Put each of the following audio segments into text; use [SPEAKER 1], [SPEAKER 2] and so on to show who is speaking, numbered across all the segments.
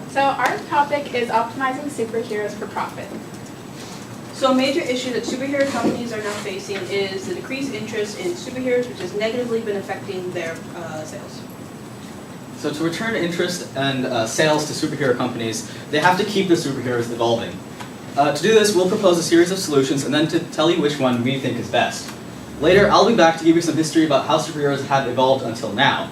[SPEAKER 1] So our topic is optimizing superheroes for profit.
[SPEAKER 2] So a major issue that superhero companies are now facing is the decreased interest in superheroes, which has negatively been affecting their sales.
[SPEAKER 3] So to return interest and sales to superhero companies, they have to keep their superheroes evolving. To do this, we'll propose a series of solutions and then to tell you which one we think is best. Later, I'll be back to give you some history about how superheroes have evolved until now.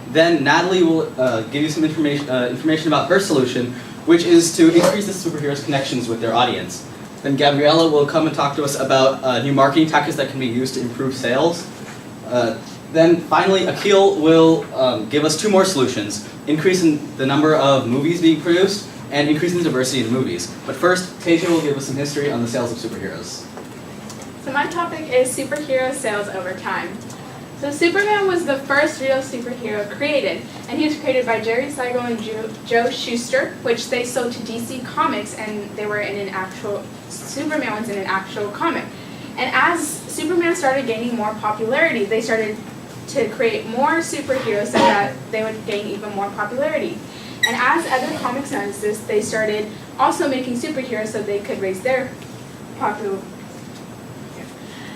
[SPEAKER 3] Then Natalie will give you some information about her solution, which is to increase the superheroes' connections with their audience. Then Gabriella will come and talk to us about new marketing tactics that can be used to improve sales. Then finally, Akil will give us two more solutions, increasing the number of movies being produced and increasing the diversity in movies. But first, Tasia will give us some history on the sales of superheroes.
[SPEAKER 1] So my topic is superhero sales over time. So Superman was the first real superhero created, and he was created by Jerry Siegel and Joe Shuster, which they sold to DC Comics, and they were in an actual, Superman was in an actual comic. And as Superman started gaining more popularity, they started to create more superheroes so that they would gain even more popularity. And as other comics noticed this, they started also making superheroes so they could raise their popularity.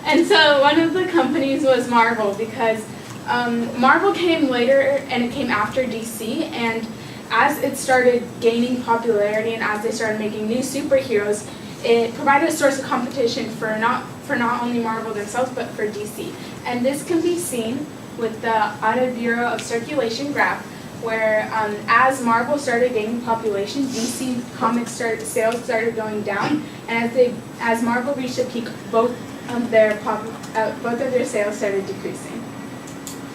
[SPEAKER 1] And so one of the companies was Marvel, because Marvel came later and it came after DC, and as it started gaining popularity and as they started making new superheroes, it provided a source of competition for not only Marvel themselves but for DC. And this can be seen with the Auto Bureau of Circulation graph, where as Marvel started gaining population, DC Comics sales started going down, and as Marvel reached a peak, both of their sales started decreasing.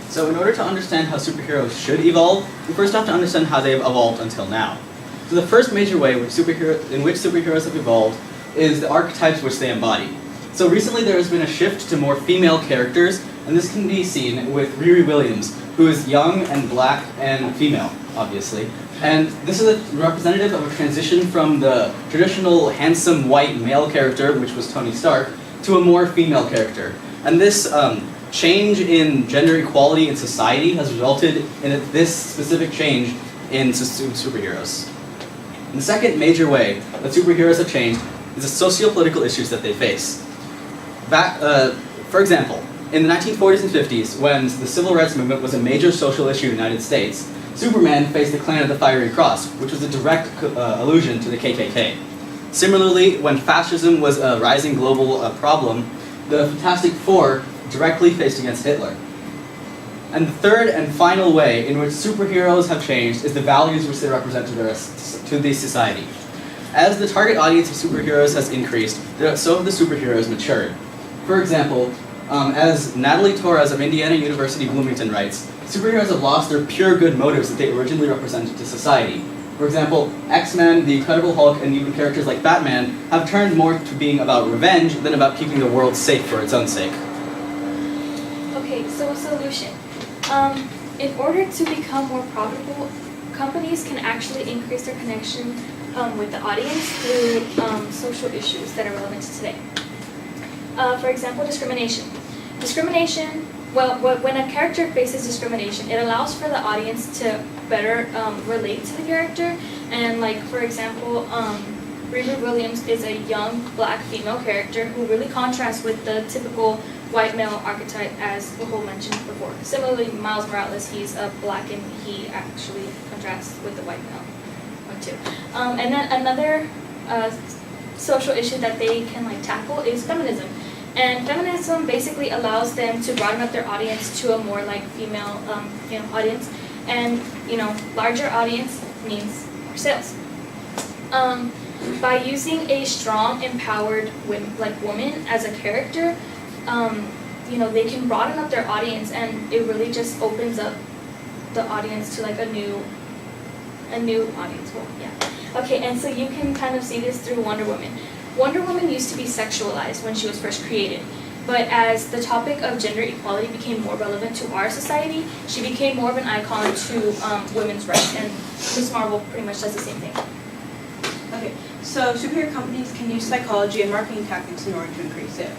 [SPEAKER 3] So in order to understand how superheroes should evolve, we first have to understand how they've evolved until now. So the first major way in which superheroes have evolved is the archetypes which they embody. So recently there has been a shift to more female characters, and this can be seen with Riri Williams, who is young and black and female, obviously. And this is a representative of a transition from the traditional handsome white male character, which was Tony Stark, to a more female character. And this change in gender equality in society has resulted in this specific change in superheroes. And the second major way that superheroes have changed is the socio-political issues that they face. For example, in the 1940s and 50s, when the civil rights movement was a major social issue in the United States, Superman faced the Clan of the Fiery Cross, which was a direct allusion to the KKK. Similarly, when fascism was a rising global problem, the Fantastic Four directly faced against Hitler. And the third and final way in which superheroes have changed is the values which they represent to the society. As the target audience of superheroes has increased, so have the superheroes matured. For example, as Natalie Torres of Indiana University Bloomington writes, superheroes have lost their pure good motives that they originally represented to society. For example, X-Men, the Incredible Hulk, and even characters like Batman have turned more to being about revenge than about keeping the world safe for its own sake.
[SPEAKER 4] Okay, so a solution. In order to become more profitable, companies can actually increase their connection with the audience through social issues that are relevant to today. For example, discrimination. When a character faces discrimination, it allows for the audience to better relate to the character. And like, for example, Riri Williams is a young black female character who really contrasts with the typical white male archetype, as Nicole mentioned before. Similarly, Miles Morales, he's a black and he actually contrasts with the white male one too. And then another social issue that they can tackle is feminism. And feminism basically allows them to broaden up their audience to a more female audience, and larger audience means more sales. By using a strong, empowered woman as a character, they can broaden up their audience, and it really just opens up the audience to a new audience. Well, yeah. Okay, and so you can kind of see this through Wonder Woman. Wonder Woman used to be sexualized when she was first created, but as the topic of gender equality became more relevant to our society, she became more of an icon to women's rights, and Ms. Marvel pretty much does the same thing.
[SPEAKER 2] Okay, so superhero companies can use psychology and marketing tactics in order to increase sales.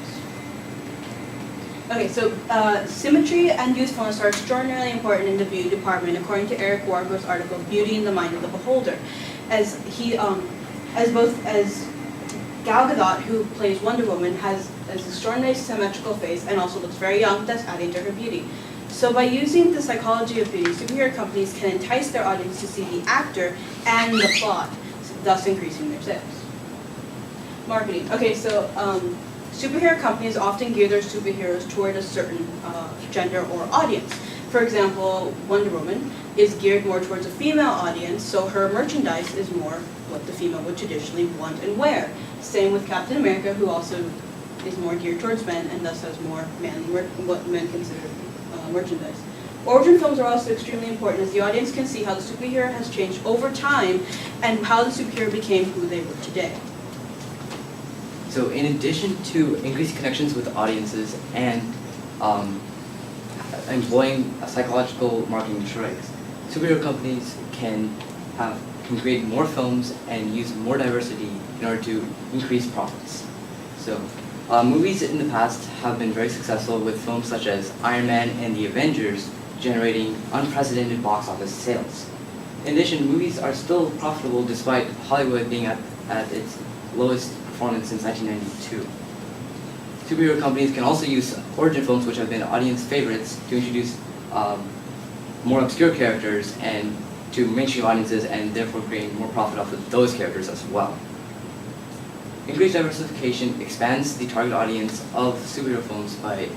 [SPEAKER 2] Okay, so symmetry and youthfulness are extraordinarily important in the beauty department, according to Eric Wargo's article, Beauty in the Mind of the Beholder. as Gal Gadot, who plays Wonder Woman, has an extraordinarily symmetrical face and also looks very young, thus adding to her beauty. So by using the psychology of beauty, superhero companies can entice their audience to see the actor and the plot, thus increasing their sales. Marketing. Okay, so superhero companies often gear their superheroes toward a certain gender or audience. For example, Wonder Woman is geared more towards a female audience, so her merchandise is more what the female would traditionally want and wear. Same with Captain America, who also is more geared towards men and thus has more what men consider merchandise. Origin films are also extremely important as the audience can see how the superhero has changed over time and how the superhero became who they were today.
[SPEAKER 5] So in addition to increased connections with audiences and employing psychological marketing tricks, superhero companies can create more films and use more diversity in order to increase profits. So movies in the past have been very successful with films such as Iron Man and the Avengers generating unprecedented box office sales. In addition, movies are still profitable despite Hollywood being at its lowest performance since 1992. Superhero companies can also use origin films, which have been audience favorites, to introduce more obscure characters and to mainstream audiences, and therefore create more profit off of those characters as well. Increased diversification expands the target audience of superhero films by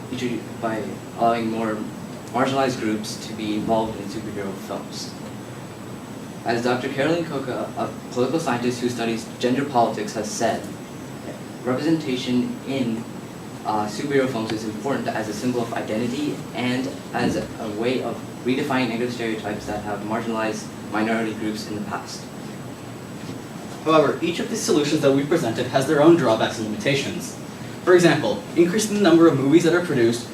[SPEAKER 5] allowing more marginalized groups to be involved in superhero films. As Dr. Caroline Coca, a political scientist who studies gender politics, has said, representation in superhero films is important as a symbol of identity and as a way of redefining negative stereotypes that have marginalized minority groups in the past.
[SPEAKER 3] However, each of these solutions that we presented has their own drawbacks and limitations. For example, increasing the number of movies that are produced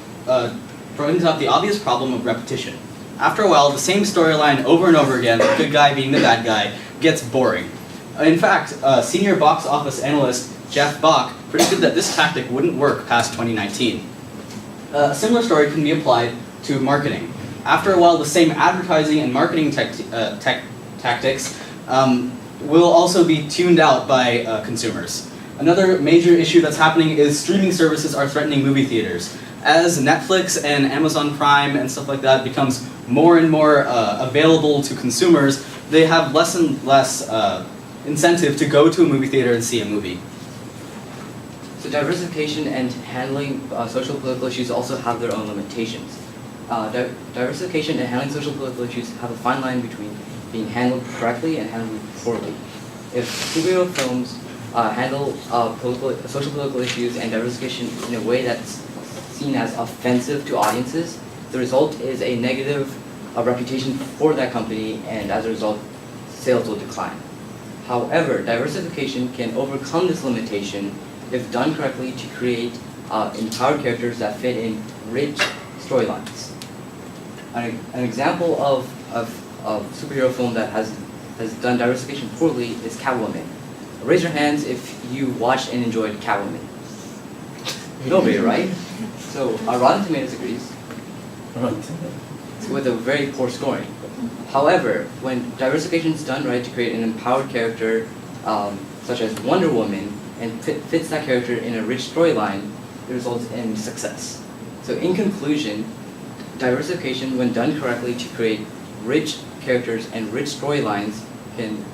[SPEAKER 3] brings up the obvious problem of repetition. After a while, the same storyline over and over again, the good guy being the bad guy, gets boring. In fact, senior box office analyst Jeff Bach predicted that this tactic wouldn't work past 2019. A similar story can be applied to marketing. After a while, the same advertising and marketing tactics will also be tuned out by consumers. Another major issue that's happening is streaming services are threatening movie theaters. As Netflix and Amazon Prime and stuff like that becomes more and more available to consumers, they have less and less incentive to go to a movie theater and see a movie.
[SPEAKER 5] So diversification and handling social political issues also have their own limitations. Diversification and handling social political issues have a fine line between being handled correctly and handled poorly. If superhero films handle social political issues and diversification in a way that's seen as offensive to audiences, the result is a negative reputation for that company, and as a result, sales will decline. However, diversification can overcome this limitation if done correctly to create empowered characters that fit in rich storylines. An example of superhero film that has done diversification poorly is Catwoman. Raise your hands if you watched and enjoyed Catwoman. Nobody, right? So Rotten Tomatoes agrees with a very poor scoring. However, when diversification is done right to create an empowered character such as Wonder Woman and fits that character in a rich storyline, it results in success. So in conclusion, diversification, when done correctly to create rich characters and rich storylines, can